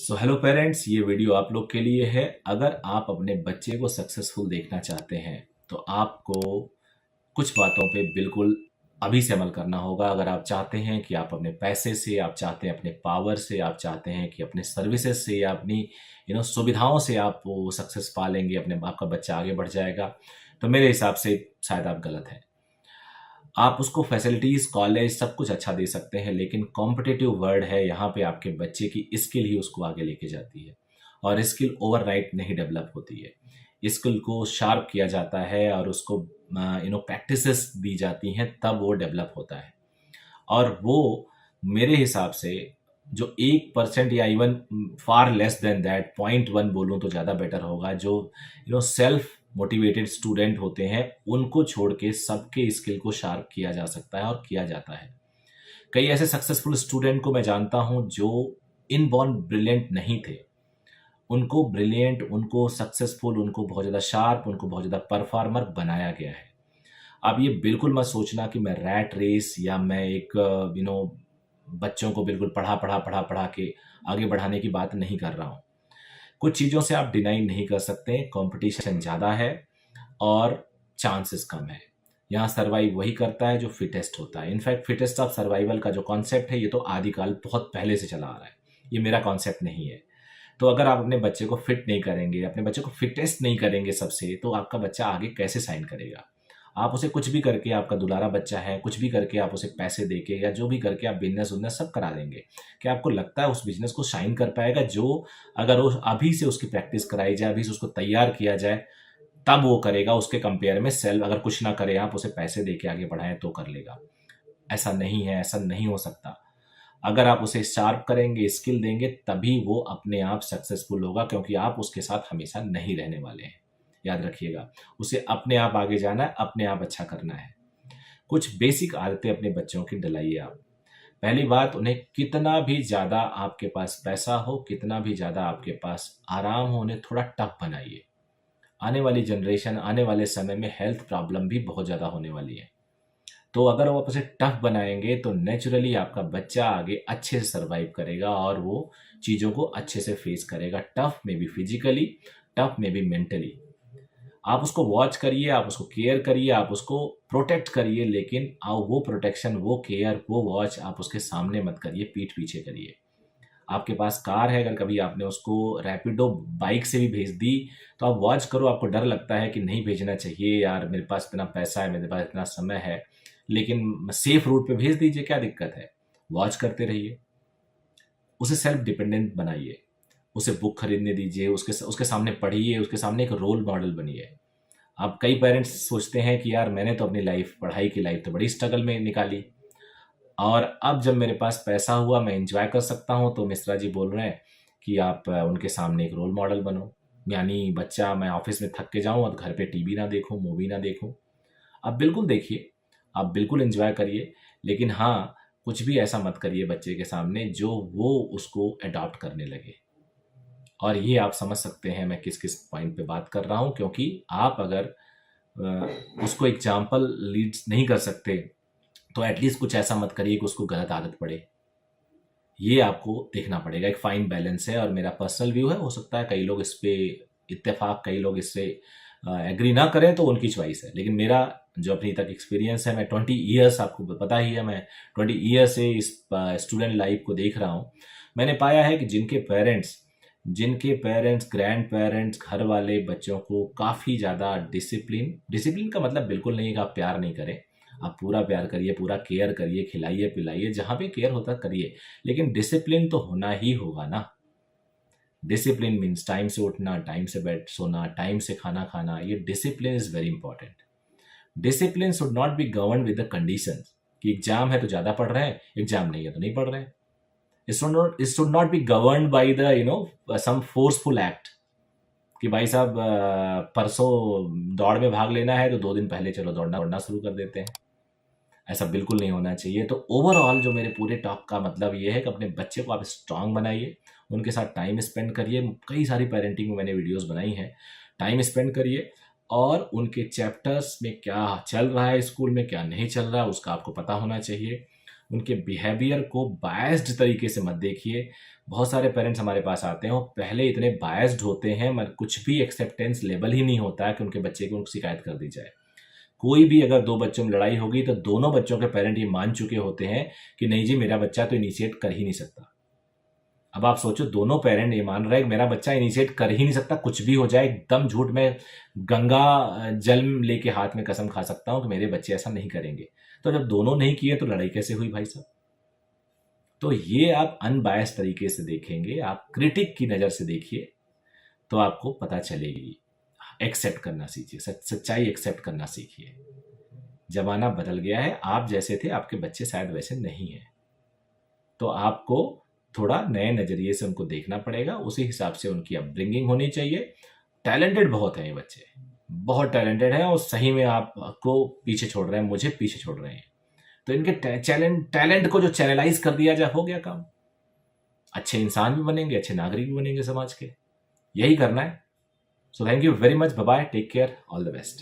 So hello parents, ये video आप लोग के लिए है। अगर आप अपने बच्चे को सक्सेसफुल देखना चाहते हैं तो आपको कुछ बातों पे बिल्कुल अभी से अमल करना होगा। अगर आप चाहते हैं कि आप अपने पैसे से, आप चाहते हैं अपने पावर से, आप चाहते हैं कि अपने सर्विसेज से या अपनी सुविधाओं से आप वो सक्सेस पा लेंगे, अपने आपका बच्चा आगे बढ़ जाएगा, तो मेरे हिसाब से शायद आप गलत हैं। आप उसको फैसिलिटीज, कॉलेज, सब कुछ अच्छा दे सकते हैं, लेकिन कॉम्पिटिटिव वर्ल्ड है, यहाँ पे आपके बच्चे की स्किल ही उसको आगे लेके जाती है। और स्किल ओवरनाइट नहीं डेवलप होती है। स्किल को शार्प किया जाता है और उसको प्रैक्टिसेस दी जाती हैं, तब वो डेवलप होता है। और वो मेरे हिसाब से जो 1% या even far less than that 0.1 बोलूँ तो ज़्यादा बेटर होगा, जो सेल्फ मोटिवेटेड स्टूडेंट होते हैं, उनको छोड़ के सबके स्किल को शार्प किया जा सकता है और किया जाता है। कई ऐसे सक्सेसफुल स्टूडेंट को मैं जानता हूं जो इनबॉर्न ब्रिलियंट नहीं थे, उनको ब्रिलियंट, उनको सक्सेसफुल, उनको बहुत ज़्यादा शार्प, उनको बहुत ज़्यादा परफॉर्मर बनाया गया है। अब ये बिल्कुल मत सोचना कि मैं रैट रेस या मैं एक बच्चों को बिल्कुल पढ़ा पढ़ा पढ़ा पढ़ा के आगे बढ़ाने की बात नहीं कर रहा हूँ। कुछ चीज़ों से आप डिनाई नहीं कर सकते, कंपटीशन ज़्यादा है और चांसेस कम है। यहाँ सर्वाइव वही करता है जो फिटेस्ट होता है। इनफैक्ट फिटेस्ट ऑफ सर्वाइवल का जो कॉन्सेप्ट है, ये तो आदिकाल बहुत पहले से चला आ रहा है, ये मेरा कॉन्सेप्ट नहीं है। तो अगर आप अपने बच्चे को फिट नहीं करेंगे, अपने बच्चे को फिटेस्ट नहीं करेंगे सबसे, तो आपका बच्चा आगे कैसे साइन करेगा? आप उसे कुछ भी करके, आपका दुलारा बच्चा है, कुछ भी करके आप उसे पैसे देके या जो भी करके आप बिजनेस उजनेस सब करा देंगे, क्या आपको लगता है उस बिजनेस को शाइन कर पाएगा? जो अगर वो अभी से उसकी प्रैक्टिस कराई जाए, अभी से उसको तैयार किया जाए, तब वो करेगा। उसके कंपेयर में सेल्फ अगर कुछ ना करे, आप उसे पैसे देके आगे बढ़ाएं तो कर लेगा। ऐसा नहीं है, ऐसा नहीं हो सकता। अगर आप उसे शार्प करेंगे, स्किल देंगे, तभी वो अपने आप सक्सेसफुल होगा, क्योंकि आप उसके साथ हमेशा नहीं रहने वाले हैं। याद रखिएगा, उसे अपने आप आगे जाना है, अपने आप अच्छा करना है। कुछ बेसिक आदतें अपने बच्चों की डलाइए आप। पहली बात, उन्हें कितना भी ज़्यादा आपके पास पैसा हो, कितना भी ज़्यादा आपके पास आराम हो, उन्हें थोड़ा टफ बनाइए। आने वाली जनरेशन, आने वाले समय में हेल्थ प्रॉब्लम भी बहुत ज़्यादा होने वाली है। तो अगर आप उसे टफ बनाएंगे तो नेचुरली आपका बच्चा आगे अच्छे से सर्वाइव करेगा और वो चीज़ों को अच्छे से फेस करेगा। टफ में भी फिजिकली, टफ में भी मेंटली। आप उसको वॉच करिए, आप उसको केयर करिए, आप उसको प्रोटेक्ट करिए, लेकिन आप वो प्रोटेक्शन, वो केयर, वो वॉच आप उसके सामने मत करिए, पीठ पीछे करिए। आपके पास कार है, अगर कभी आपने उसको रैपिडो बाइक से भी भेज दी, तो आप वॉच करो। आपको डर लगता है कि नहीं भेजना चाहिए यार, मेरे पास इतना पैसा है, मेरे पास इतना समय है, लेकिन सेफ रूट पे भेज दीजिए, क्या दिक्कत है? वॉच करते रहिए, उसे सेल्फ डिपेंडेंट बनाइए, उसे बुक खरीदने दीजिए, उसके उसके सामने पढ़िए, उसके सामने एक रोल मॉडल बनिए। अब कई पेरेंट्स सोचते हैं कि यार मैंने तो अपनी लाइफ, पढ़ाई की लाइफ तो बड़ी स्ट्रगल में निकाली, और अब जब मेरे पास पैसा हुआ, मैं एंजॉय कर सकता हूँ, तो मिश्रा जी बोल रहे हैं कि आप उनके सामने एक रोल मॉडल बनो। यानी बच्चा, मैं ऑफिस में थक के जाऊँ और घर पे टीवी ना देखूँ, मूवी ना देखूँ। आप बिल्कुल देखिए, आप बिल्कुल एंजॉय करिए, लेकिन हाँ, कुछ भी ऐसा मत करिए बच्चे के सामने जो वो उसको अडॉप्ट करने लगे। और ये आप समझ सकते हैं मैं किस किस पॉइंट पे बात कर रहा हूँ, क्योंकि आप अगर उसको एग्जाम्पल लीड्स नहीं कर सकते, तो एटलीस्ट कुछ ऐसा मत करिए कि उसको गलत आदत पड़े। ये आपको देखना पड़ेगा, एक फाइन बैलेंस है। और मेरा पर्सनल व्यू है, हो सकता है कई लोग इस पे इत्तेफाक, कई लोग इससे एग्री ना करें, तो उनकी चॉइस है। लेकिन मेरा जो अपनी तक एक्सपीरियंस है, मैं 20 ईयर्स, आपको पता ही है, मैं 20 ईयर्स से इस स्टूडेंट लाइफ को देख रहा हूँ। मैंने पाया है कि जिनके पेरेंट्स, ग्रैंड पेरेंट्स, घर वाले बच्चों को काफ़ी ज़्यादा डिसिप्लिन, डिसिप्लिन का मतलब बिल्कुल नहीं कि आप प्यार नहीं करें, आप पूरा प्यार करिए, पूरा केयर करिए, खिलाइए पिलाइए, जहाँ पे केयर होता करिए, लेकिन डिसिप्लिन तो होना ही होगा ना। डिसिप्लिन मीन्स टाइम से उठना, टाइम से बेड सोना, टाइम से खाना खाना। ये discipline is very important. Discipline should not be govern with the condition कि एग्जाम है तो ज़्यादा पढ़ रहे हैं, एग्जाम नहीं है तो नहीं पढ़ रहे हैं। It should not be govern by the some forceful act कि भाई साहब परसों दौड़ में भाग लेना है, तो 2 दिन पहले चलो दौड़ना शुरू कर देते हैं। ऐसा बिल्कुल नहीं होना चाहिए। तो ओवरऑल जो मेरे पूरे टॉक का मतलब ये है कि अपने बच्चे को आप स्ट्रांग बनाइए, उनके साथ टाइम स्पेंड करिए। कई सारी पेरेंटिंग में मैंने वीडियोस बनाई हैं। टाइम स्पेंड करिए और उनके चैप्टर्स में क्या चल रहा है, स्कूल में क्या नहीं चल रहा है, उसका आपको पता होना चाहिए। उनके बिहेवियर को बायस्ड तरीके से मत देखिए। बहुत सारे पेरेंट्स हमारे पास आते हैं और पहले इतने बायस्ड होते हैं, मतलब कुछ भी एक्सेप्टेंस लेवल ही नहीं होता है कि उनके बच्चे को शिकायत कर दी जाए। कोई भी अगर दो बच्चों में लड़ाई होगी तो दोनों बच्चों के पेरेंट ये मान चुके होते हैं कि नहीं जी, मेरा बच्चा तो इनिशिएट कर ही नहीं सकता। अब आप सोचो, दोनों पेरेंट ये मान रहे हैं कि मेरा बच्चा इनिशिएट कर ही नहीं सकता, कुछ भी हो जाए, एकदम झूठ में गंगा जल लेके हाथ में कसम खा सकता हूं कि मेरे बच्चे ऐसा नहीं करेंगे। तो जब दोनों नहीं किए तो लड़ाई कैसे हुई भाई साहब? तो ये आप अनबायस तरीके से देखेंगे, आप क्रिटिक की नज़र से देखिए तो आपको पता चलेगी। एक्सेप्ट करना सीखिए, सच्चाई एक्सेप्ट करना सीखिए। जमाना बदल गया है, आप जैसे थे आपके बच्चे शायद वैसे नहीं हैं, तो आपको थोड़ा नए नज़रिए से उनको देखना पड़ेगा, उसी हिसाब से उनकी अपब्रिंगिंग होनी चाहिए। टैलेंटेड बहुत हैं ये बच्चे, बहुत टैलेंटेड हैं, और सही में आपको पीछे छोड़ रहे हैं, मुझे पीछे छोड़ रहे हैं। तो इनके टैलेंट को जो चैनलाइज कर दिया जाए, हो गया काम। अच्छे इंसान भी बनेंगे, अच्छे नागरिक भी बनेंगे समाज के। यही करना है। So thank you very much, bye bye, take care, all the best.